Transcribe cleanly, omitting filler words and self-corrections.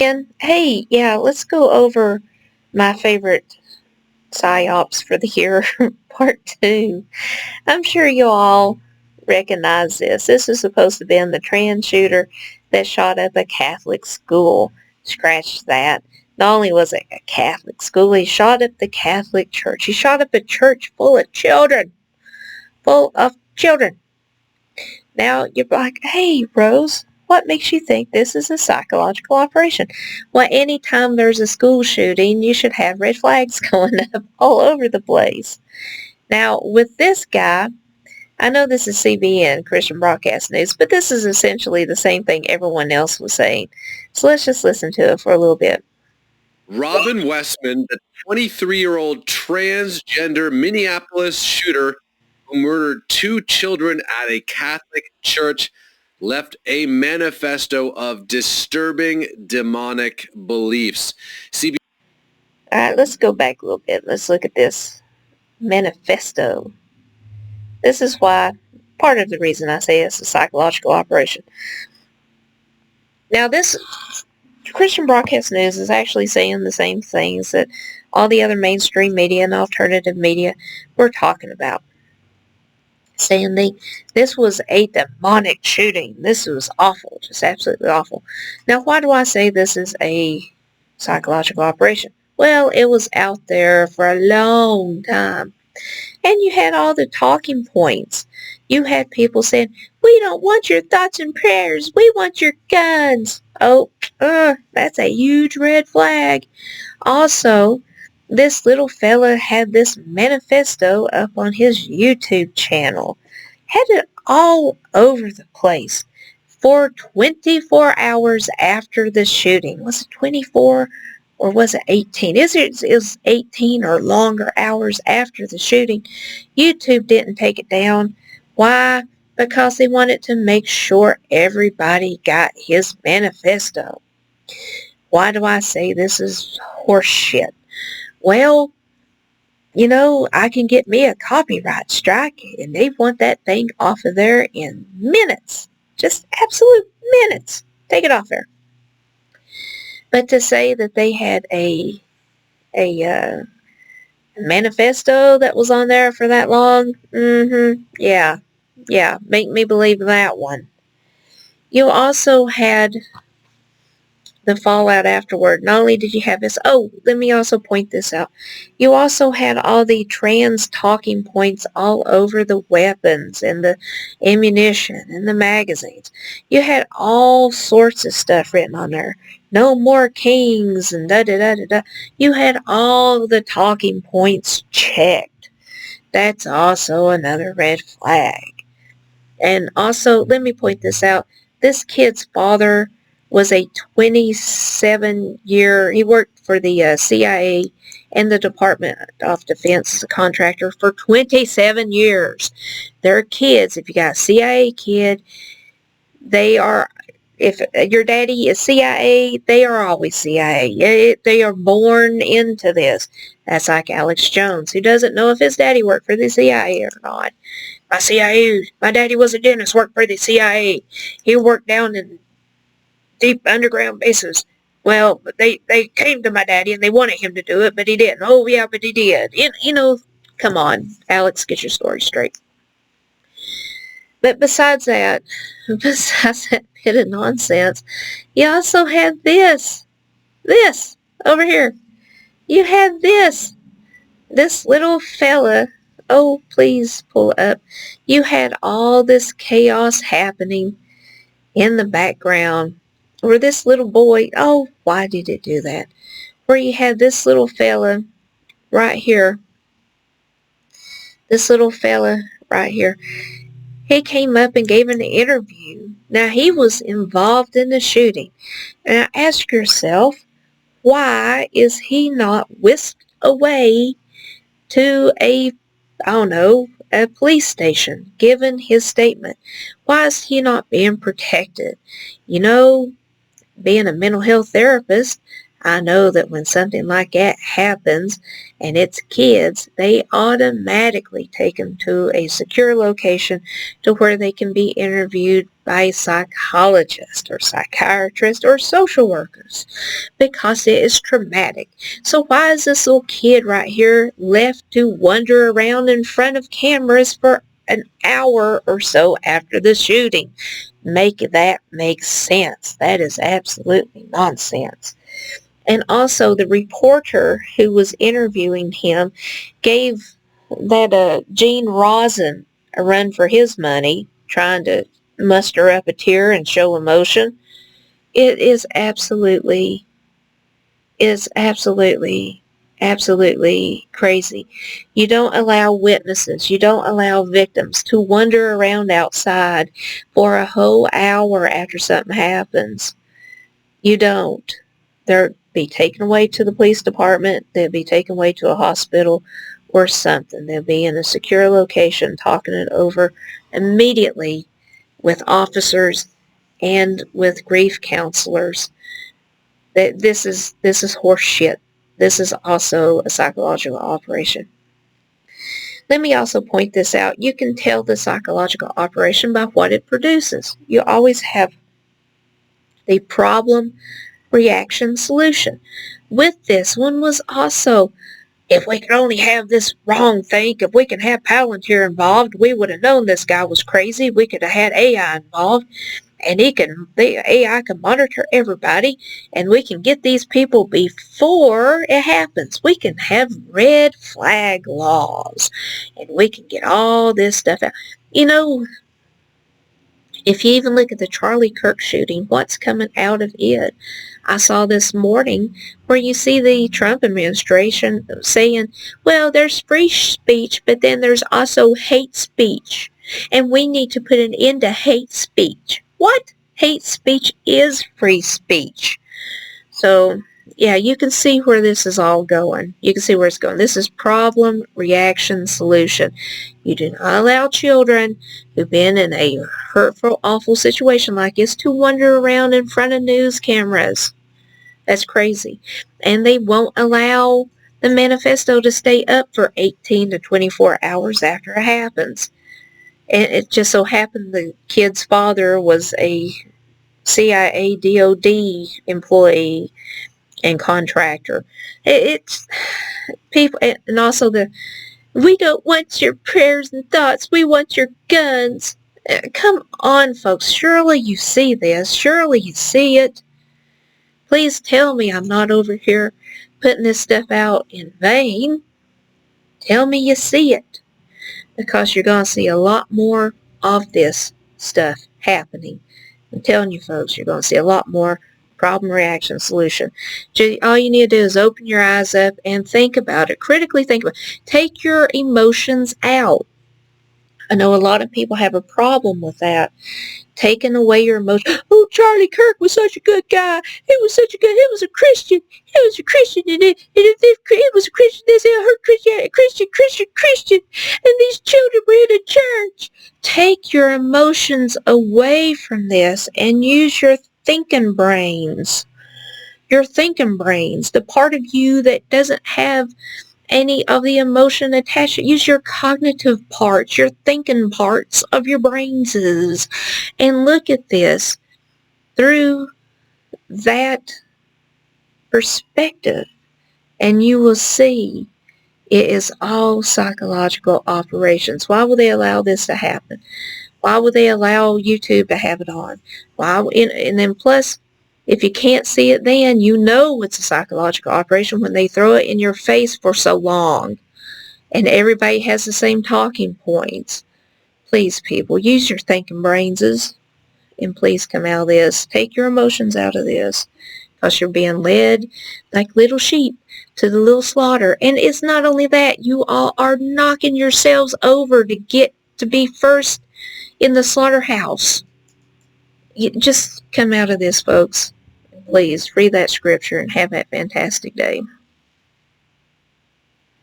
And hey, yeah, let's go over my favorite psyops for the year, part two. I'm sure you all recognize this. This is supposed to be the trans shooter that shot up a Catholic school. Scratch that. Not only was it a Catholic school, he shot up the Catholic church. He shot up a church full of children. Full of children. Now you're like, hey, Rose, what makes you think this is a psychological operation? Well, anytime there's a school shooting, you should have red flags going up all over the place. Now, with this guy, I know this is CBN, Christian Broadcast News, but this is essentially the same thing everyone else was saying. So let's just listen to it for a little bit. Robin Westman, the 23-year-old transgender Minneapolis shooter who murdered two children at a Catholic church, left a manifesto of disturbing demonic beliefs. All right, let's go back a little bit. Let's look at this manifesto. This is why, part of the reason I say it's a psychological operation. Now, this Christian Broadcast News is actually saying the same things that all the other mainstream media and alternative media were talking about. Saying this was a demonic shooting. This was awful, just absolutely awful. Now, why do I say this is a psychological operation? Well, it was out there for a long time. And you had all the talking points. You had people saying, we don't want your thoughts and prayers. We want your guns. Oh, that's a huge red flag. Also, this little fella had this manifesto up on his YouTube channel. Had it all over the place for 24 hours after the shooting. Was it 24 or was it 18? It was 18 or longer hours after the shooting. YouTube didn't take it down. Why? Because they wanted to make sure everybody got his manifesto. Why do I say this is horseshit? Well, I can get me a copyright strike and they want that thing off of there in minutes. Just absolute minutes. Take it off there. But to say that they had a manifesto that was on there for that long, yeah, make me believe that one. You also had the fallout afterward. Not only did you have this, let me also point this out. You also had all the trans talking points all over the weapons and the ammunition and the magazines. You had all sorts of stuff written on there. No more kings and da-da-da-da-da. You had all the talking points checked. That's also another red flag. And also, let me point this out. This kid's father was a 27-year, he worked for the CIA and the Department of Defense as a contractor for 27 years. They're kids. If you got a CIA kid, if your daddy is CIA, they are always CIA. They are born into this. That's like Alex Jones, who doesn't know if his daddy worked for the CIA or not. My daddy was a dentist, worked for the CIA. He worked down in deep underground bases. Well, they came to my daddy and they wanted him to do it, but he didn't. Oh, yeah, but he did. Come on, Alex, get your story straight. But besides that bit of nonsense, you also had this over here. You had this little fella. Oh, please pull up. You had all this chaos happening in the background where this little boy, why did it do that? Where you had this little fella right here. This little fella right here. He came up and gave an interview. Now, he was involved in the shooting. And ask yourself, why is he not whisked away to a police station, given his statement? Why is he not being protected? Being a mental health therapist, I know that when something like that happens and it's kids, they automatically take them to a secure location to where they can be interviewed by a psychologist or psychiatrist or social workers because it is traumatic. So why is this little kid right here left to wander around in front of cameras for an hour or so after the shooting? Make that make sense. That is absolutely nonsense. And also the reporter who was interviewing him gave that Gene Rosen a run for his money, trying to muster up a tear and show emotion. It is absolutely crazy. You don't allow witnesses, you don't allow victims to wander around outside for a whole hour after something happens. You don't. They'll be taken away to the police department. They'll be taken away to a hospital or something. They'll be in a secure location talking it over immediately with officers and with grief counselors. This is horse shit. This is also a psychological operation. Let me also point this out. You can tell the psychological operation by what it produces. You always have the problem, reaction, solution. With this one was also, if we could only have this wrong think, if we can have Palantir involved, we would have known this guy was crazy. We could have had AI involved, and the AI can monitor everybody, and we can get these people before it happens. We can have red flag laws, and we can get all this stuff out. You know, if you even look at the Charlie Kirk shooting, what's coming out of it? I saw this morning where you see the Trump administration saying, well, there's free speech, but then there's also hate speech. And we need to put an end to hate speech. What? Hate speech is free speech. So, yeah, you can see where this is all going. You can see where it's going. This is problem, reaction, solution. You do not allow children who've been in a hurtful, awful situation like this to wander around in front of news cameras. That's crazy. And they won't allow the manifesto to stay up for 18 to 24 hours after it happens. And it just so happened the kid's father was a CIA DOD employee and contractor. It's people, and also we don't want your prayers and thoughts, we want your guns. Come on, folks, surely you see this, surely you see it. Please tell me I'm not over here putting this stuff out in vain. Tell me you see it, because you're going to see a lot more of this stuff happening. I'm telling you, folks, you're going to see a lot more problem, reaction, solution. All you need to do is open your eyes up and think about it. Critically think about it. Take your emotions out. I know a lot of people have a problem with that. Taking away your emotions. Oh, Charlie Kirk was such a good guy. He was a Christian. He was a Christian, and it was a Christian. They said, I heard Christian. And these children were in a church. Take your emotions away from this and use your thinking brains. Your thinking brains, the part of you that doesn't have any of the emotion attached. Use your cognitive parts, your thinking parts of your brains, and look at this through that perspective, and you will see it is all psychological operations. Why would they allow this to happen? Why would they allow YouTube to have it on? And then plus, if you can't see it then, you know it's a psychological operation when they throw it in your face for so long. And everybody has the same talking points. Please, people, use your thinking brainses. And please come out of this. Take your emotions out of this. Because you're being led like little sheep to the little slaughter. And it's not only that. You all are knocking yourselves over to get to be first in the slaughterhouse. You just come out of this, folks. Please read that scripture and have that fantastic day.